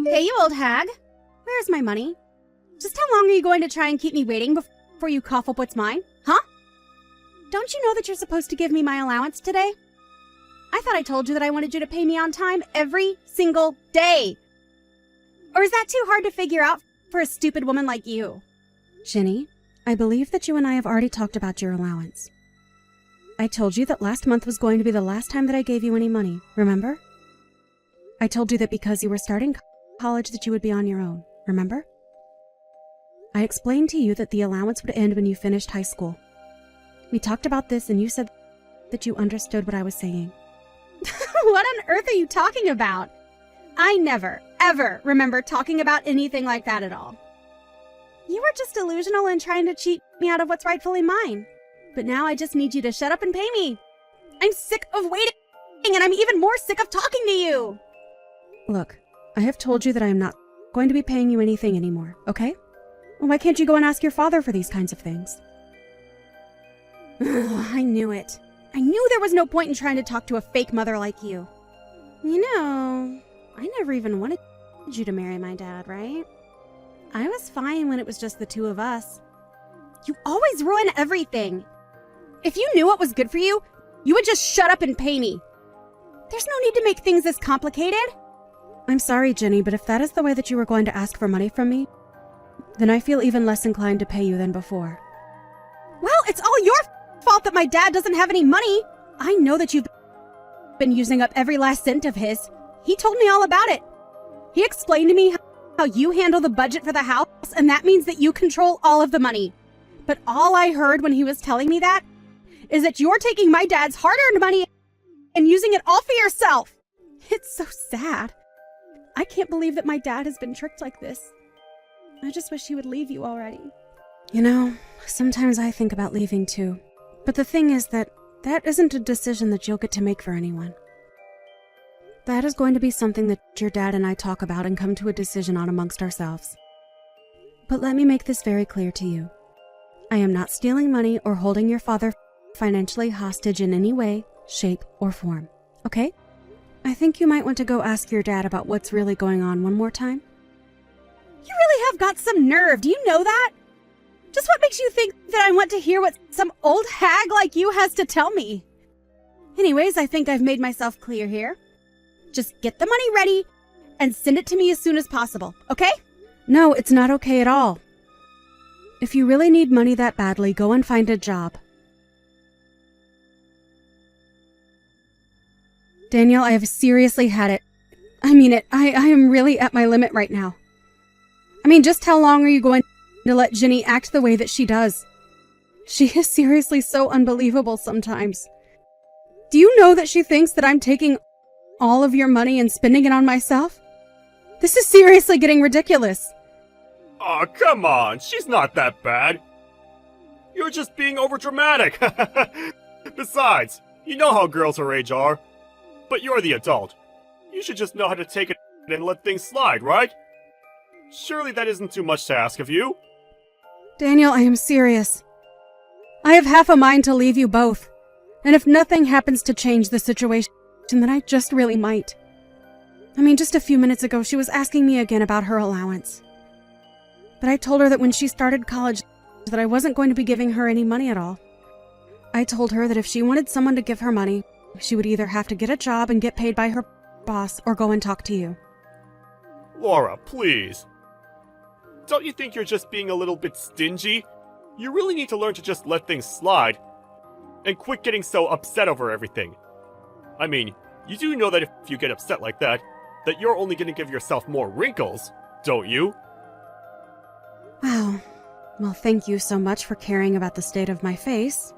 Hey, you old hag. Where's my money? Just how long are you going to try and keep me waiting before you cough up what's mine? Huh? Don't you know that you're supposed to give me my allowance today? I thought I told you that I wanted you to pay me on time every single day. Or is that too hard to figure out for a stupid woman like you? Ginny, I believe that you and I have already talked about your allowance. I told you that last month was going to be the last time that I gave you any money, remember? I told you that because you were starting college that you would be on your own, remember? I explained to you that the allowance would end when you finished high school. We talked about this and you said that you understood what I was saying. What on earth are you talking about? I never, ever remember talking about anything like that at all. You were just delusional and trying to cheat me out of what's rightfully mine. But now I just need you to shut up and pay me. I'm sick of waiting, and I'm even more sick of talking to you. Look, I have told you that I am not going to be paying you anything anymore, okay? Well, why can't you go and ask your father for these kinds of things? I knew it. I knew there was no point in trying to talk to a fake mother like you. You know, I never even wanted you to marry my dad, right? I was fine when it was just the two of us. You always ruin everything. If you knew what was good for you, you would just shut up and pay me. There's no need to make things this complicated. I'm sorry, Ginny, but if that is the way that you were going to ask for money from me, then I feel even less inclined to pay you than before. Well, it's all your fault that my dad doesn't have any money. I know that you've been using up every last cent of his. He told me all about it. He explained to me how you handle the budget for the house, and that means that you control all of the money. But all I heard when he was telling me that is that you're taking my dad's hard-earned money and using it all for yourself. It's so sad. I can't believe that my dad has been tricked like this. I just wish he would leave you already. You know, sometimes I think about leaving too. But the thing is that isn't a decision that you'll get to make for anyone. That is going to be something that your dad and I talk about and come to a decision on amongst ourselves. But let me make this very clear to you. I am not stealing money or holding your father financially hostage in any way, shape, or form. Okay? I think you might want to go ask your dad about what's really going on one more time. You really have got some nerve, do you know that? Just what makes you think that I want to hear what some old hag like you has to tell me? Anyways, I think I've made myself clear here. Just get the money ready and send it to me as soon as possible, okay? No, it's not okay at all. If you really need money that badly, go and find a job. Daniel, I have seriously had it. I mean it. I am really at my limit right now. I mean, just how long are you going to let Ginny act the way that she does? She is seriously so unbelievable sometimes. Do you know that she thinks that I'm taking all of your money and spending it on myself? This is seriously getting ridiculous. Aw, come on, she's not that bad. You're just being overdramatic. Besides, you know how girls her age are. But you're the adult. You should just know how to take it and let things slide, right? Surely that isn't too much to ask of you. Daniel, I am serious. I have half a mind to leave you both. And if nothing happens to change the situation, then I just really might. I mean, just a few minutes ago, she was asking me again about her allowance. But I told her that when she started college, that I wasn't going to be giving her any money at all. I told her that if she wanted someone to give her money, she would either have to get a job and get paid by her boss or go and talk to you. Laura, please. Don't you think you're just being a little bit stingy? You really need to learn to just let things slide and quit getting so upset over everything. I mean, you do know that if you get upset like that you're only going to give yourself more wrinkles, don't you? Wow. Well, thank you so much for caring about the state of my face.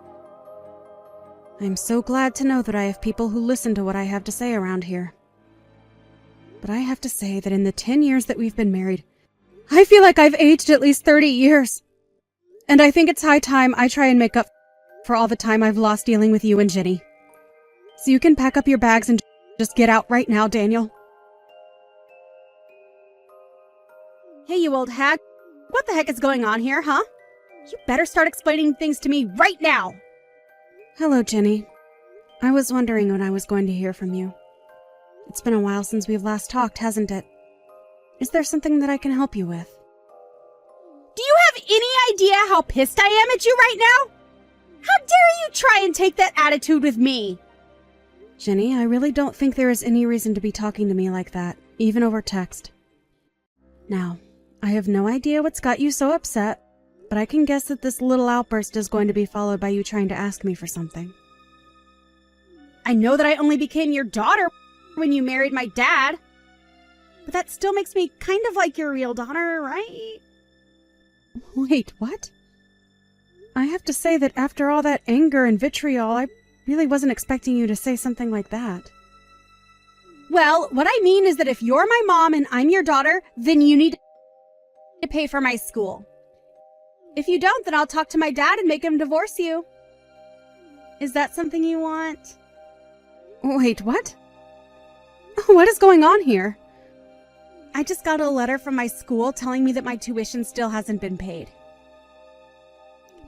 I'm so glad to know that I have people who listen to what I have to say around here. But I have to say that in the 10 years that we've been married, I feel like I've aged at least 30 years. And I think it's high time I try and make up for all the time I've lost dealing with you and Ginny. So you can pack up your bags and just get out right now, Daniel. Hey, you old hag. What the heck is going on here, huh? You better start explaining things to me right now. Hello, Ginny. I was wondering when I was going to hear from you. It's been a while since we've last talked, hasn't it? Is there something that I can help you with? Do you have any idea how pissed I am at you right now? How dare you try and take that attitude with me? Jenny, I really don't think there is any reason to be talking to me like that, even over text. Now, I have no idea what's got you so upset, but I can guess that this little outburst is going to be followed by you trying to ask me for something. I know that I only became your daughter when you married my dad, but that still makes me kind of like your real daughter, right? Wait, what? I have to say that after all that anger and vitriol, I really wasn't expecting you to say something like that. Well, what I mean is that if you're my mom and I'm your daughter, then you need to pay for my school. If you don't, then I'll talk to my dad and make him divorce you. Is that something you want? Wait, what? What is going on here? I just got a letter from my school telling me that my tuition still hasn't been paid.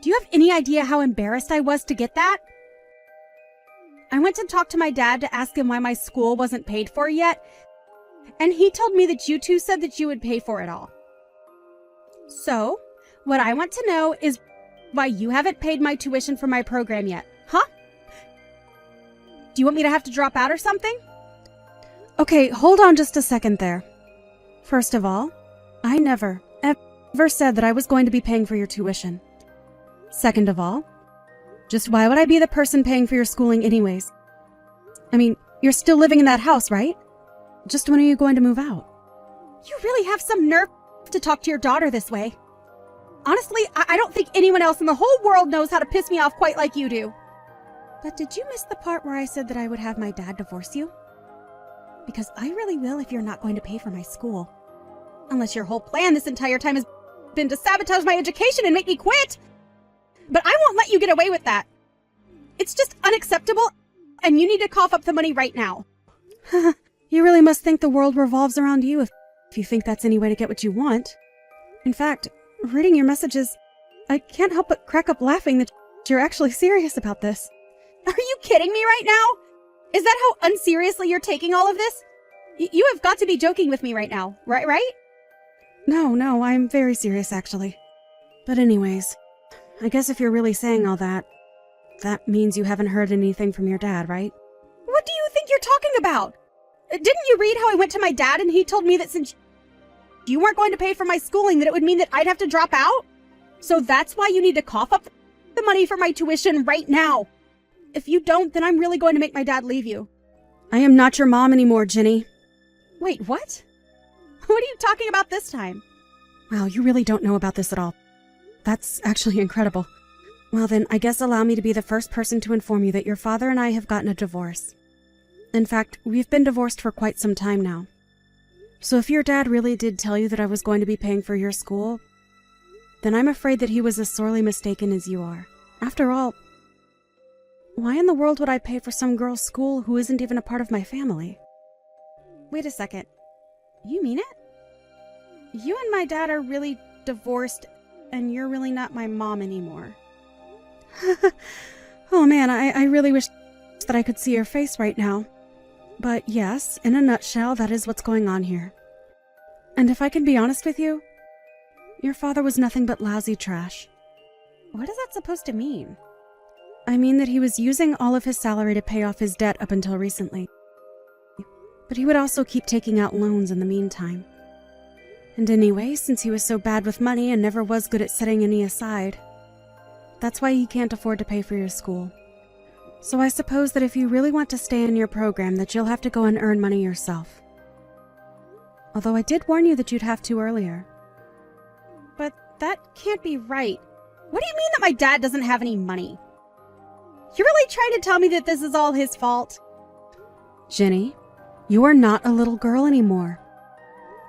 Do you have any idea how embarrassed I was to get that? I went to talk to my dad to ask him why my school wasn't paid for yet, and he told me that you two said that you would pay for it all. So, what I want to know is why you haven't paid my tuition for my program yet, huh? Do you want me to have to drop out or something? Okay, hold on just a second there. First of all, I never, ever said that I was going to be paying for your tuition. Second of all, just why would I be the person paying for your schooling anyways? I mean, you're still living in that house, right? Just when are you going to move out? You really have some nerve to talk to your daughter this way. Honestly, I don't think anyone else in the whole world knows how to piss me off quite like you do. But did you miss the part where I said that I would have my dad divorce you? Because I really will if you're not going to pay for my school. Unless your whole plan this entire time has been to sabotage my education and make me quit. But I won't let you get away with that. It's just unacceptable, and you need to cough up the money right now. You really must think the world revolves around you if you think that's any way to get what you want. In fact, reading your messages, I can't help but crack up laughing that you're actually serious about this. Are you kidding me right now? Is that how unseriously you're taking all of this? You have got to be joking with me right now, right? No, I'm very serious actually. But anyways, I guess if you're really saying all that, that means you haven't heard anything from your dad, right? What do you think you're talking about? Didn't you read how I went to my dad and he told me that since you weren't going to pay for my schooling, that it would mean that I'd have to drop out? So that's why you need to cough up the money for my tuition right now. If you don't, then I'm really going to make my dad leave you. I am not your mom anymore, Jenny. Wait, what? What are you talking about this time? Wow, you really don't know about this at all. That's actually incredible. Well then, I guess allow me to be the first person to inform you that your father and I have gotten a divorce. In fact, we've been divorced for quite some time now. So if your dad really did tell you that I was going to be paying for your school, then I'm afraid that he was as sorely mistaken as you are. After all, why in the world would I pay for some girl's school who isn't even a part of my family? Wait a second. You mean it? You and my dad are really divorced, and you're really not my mom anymore. Oh man, I really wish that I could see your face right now. But yes, in a nutshell, that is what's going on here. And if I can be honest with you, your father was nothing but lousy trash. What is that supposed to mean? I mean that he was using all of his salary to pay off his debt up until recently. But he would also keep taking out loans in the meantime. And anyway, since he was so bad with money and never was good at setting any aside, that's why he can't afford to pay for your school. So I suppose that if you really want to stay in your program, that you'll have to go and earn money yourself. Although I did warn you that you'd have to earlier. But that can't be right. What do you mean that my dad doesn't have any money? You're really trying to tell me that this is all his fault? Jenny, you are not a little girl anymore.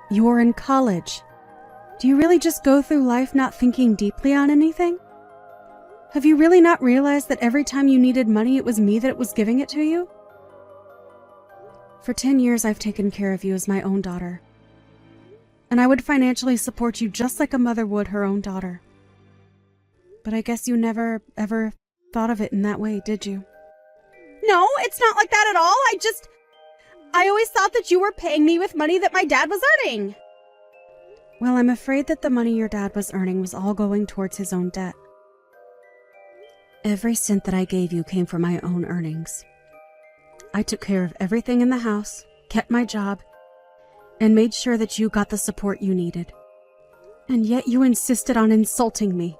You are in college. Do you really just go through life not thinking deeply on anything? Have you really not realized that every time you needed money, it was me that was giving it to you? For 10 years, I've taken care of you as my own daughter. And I would financially support you just like a mother would her own daughter. But I guess you never, ever thought of it in that way, did you? No, it's not like that at all. I always thought that you were paying me with money that my dad was earning. Well, I'm afraid that the money your dad was earning was all going towards his own debt. Every cent that I gave you came from my own earnings. I took care of everything in the house, kept my job, and made sure that you got the support you needed. And yet you insisted on insulting me,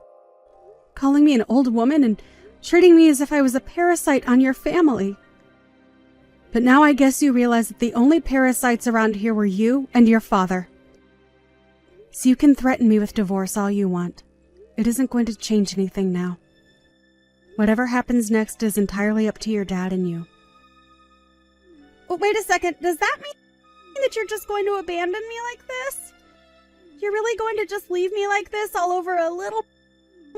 calling me an old woman and treating me as if I was a parasite on your family. But now I guess you realize that the only parasites around here were you and your father. So you can threaten me with divorce all you want. It isn't going to change anything now. Whatever happens next is entirely up to your dad and you. Well, wait a second. Does that mean that you're just going to abandon me like this? You're really going to just leave me like this all over a little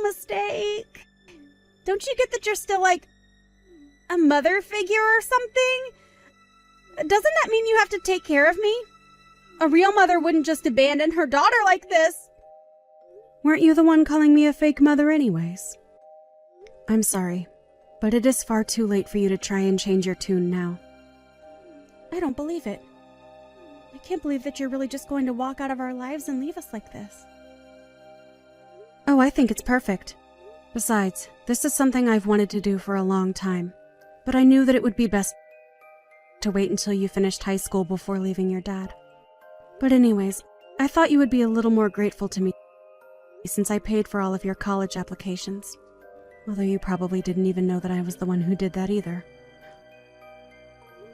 mistake? Don't you get that you're still like a mother figure or something? Doesn't that mean you have to take care of me? A real mother wouldn't just abandon her daughter like this. Weren't you the one calling me a fake mother anyways? I'm sorry, but it is far too late for you to try and change your tune now. I don't believe it. I can't believe that you're really just going to walk out of our lives and leave us like this. Oh, I think it's perfect. Besides, this is something I've wanted to do for a long time, but I knew that it would be best to wait until you finished high school before leaving your dad. But anyways, I thought you would be a little more grateful to me since I paid for all of your college applications. Although you probably didn't even know that I was the one who did that either.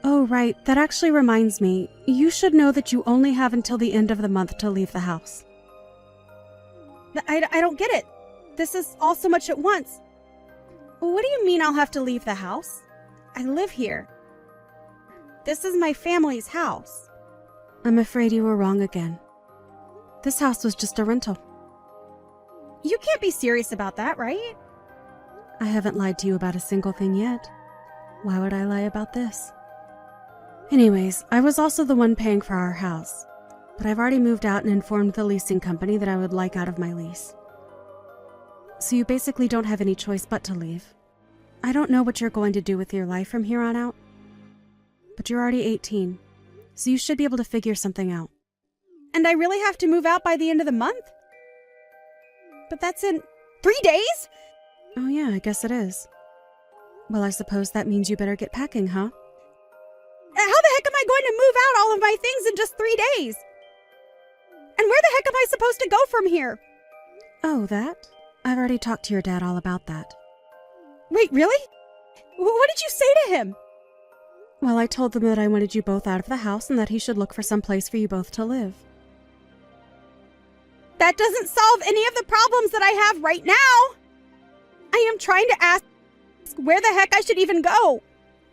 Oh, right, that actually reminds me, you should know that you only have until the end of the month to leave the house. I don't get it. This is all so much at once. What do you mean I'll have to leave the house? I live here. This is my family's house. I'm afraid you were wrong again. This house was just a rental. You can't be serious about that, right? I haven't lied to you about a single thing yet. Why would I lie about this? Anyways, I was also the one paying for our house, but I've already moved out and informed the leasing company that I would like out of my lease. So you basically don't have any choice but to leave. I don't know what you're going to do with your life from here on out, but you're already 18, so you should be able to figure something out. And I really have to move out by the end of the month? But that's in 3 days? Oh yeah, I guess it is. Well, I suppose that means you better get packing, huh? How the heck am I going to move out all of my things in just 3 days? And where the heck am I supposed to go from here? Oh, that? I've already talked to your dad all about that. Wait, really? What did you say to him? Well, I told them that I wanted you both out of the house and that he should look for some place for you both to live. That doesn't solve any of the problems that I have right now. I am trying to ask where the heck I should even go.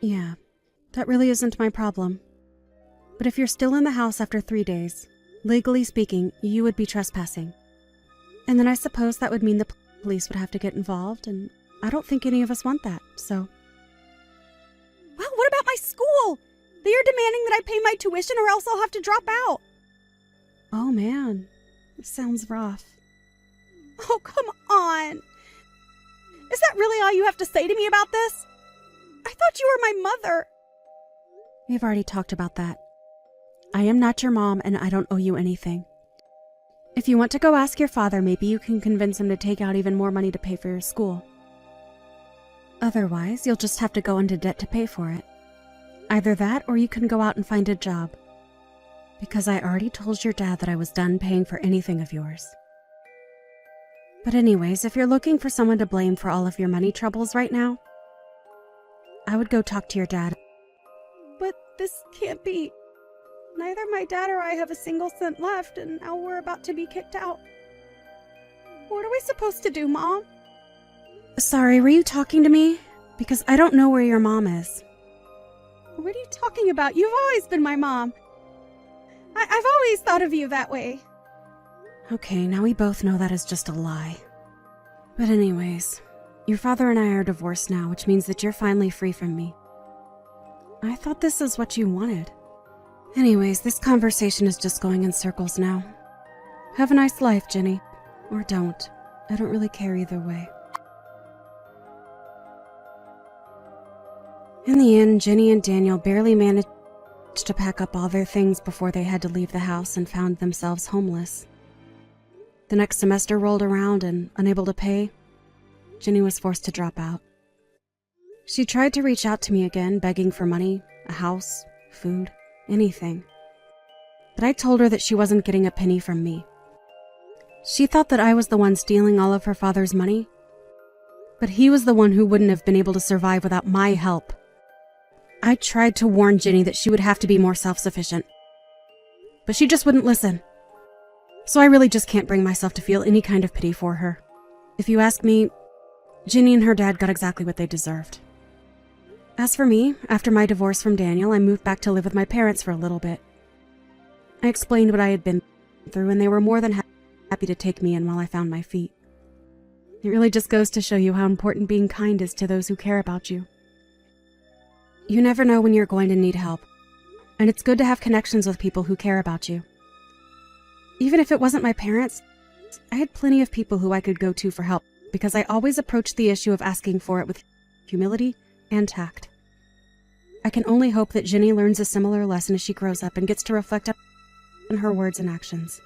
Yeah, that really isn't my problem. But if you're still in the house after 3 days, legally speaking, you would be trespassing. And then I suppose that would mean the police would have to get involved, and I don't think any of us want that, so... Well, what about my school? They are demanding that I pay my tuition or else I'll have to drop out. Oh man, it sounds rough. Oh, come on. Is that really all you have to say to me about this? I thought you were my mother. We've already talked about that. I am not your mom, and I don't owe you anything. If you want to go ask your father, maybe you can convince him to take out even more money to pay for your school. Otherwise, you'll just have to go into debt to pay for it. Either that, or you can go out and find a job. Because I already told your dad that I was done paying for anything of yours. But anyways, if you're looking for someone to blame for all of your money troubles right now, I would go talk to your dad. But this can't be. Neither my dad or I have a single cent left, and now we're about to be kicked out. What are we supposed to do, Mom? Sorry, were you talking to me? Because I don't know where your mom is. What are you talking about? You've always been my mom. I've always thought of you that way. Okay, now we both know that is just a lie. But anyways, your father and I are divorced now, which means that you're finally free from me. I thought this is what you wanted. Anyways, this conversation is just going in circles now. Have a nice life, Jenny. Or don't. I don't really care either way. In the end, Jenny and Daniel barely managed to pack up all their things before they had to leave the house and found themselves homeless. The next semester rolled around and, unable to pay, Ginny was forced to drop out. She tried to reach out to me again, begging for money, a house, food, anything. But I told her that she wasn't getting a penny from me. She thought that I was the one stealing all of her father's money, but he was the one who wouldn't have been able to survive without my help. I tried to warn Ginny that she would have to be more self-sufficient, but she just wouldn't listen. So I really just can't bring myself to feel any kind of pity for her. If you ask me, Ginny and her dad got exactly what they deserved. As for me, after my divorce from Daniel, I moved back to live with my parents for a little bit. I explained what I had been through, and they were more than happy to take me in while I found my feet. It really just goes to show you how important being kind is to those who care about you. You never know when you're going to need help, and it's good to have connections with people who care about you. Even if it wasn't my parents, I had plenty of people who I could go to for help because I always approached the issue of asking for it with humility and tact. I can only hope that Ginny learns a similar lesson as she grows up and gets to reflect on her words and actions.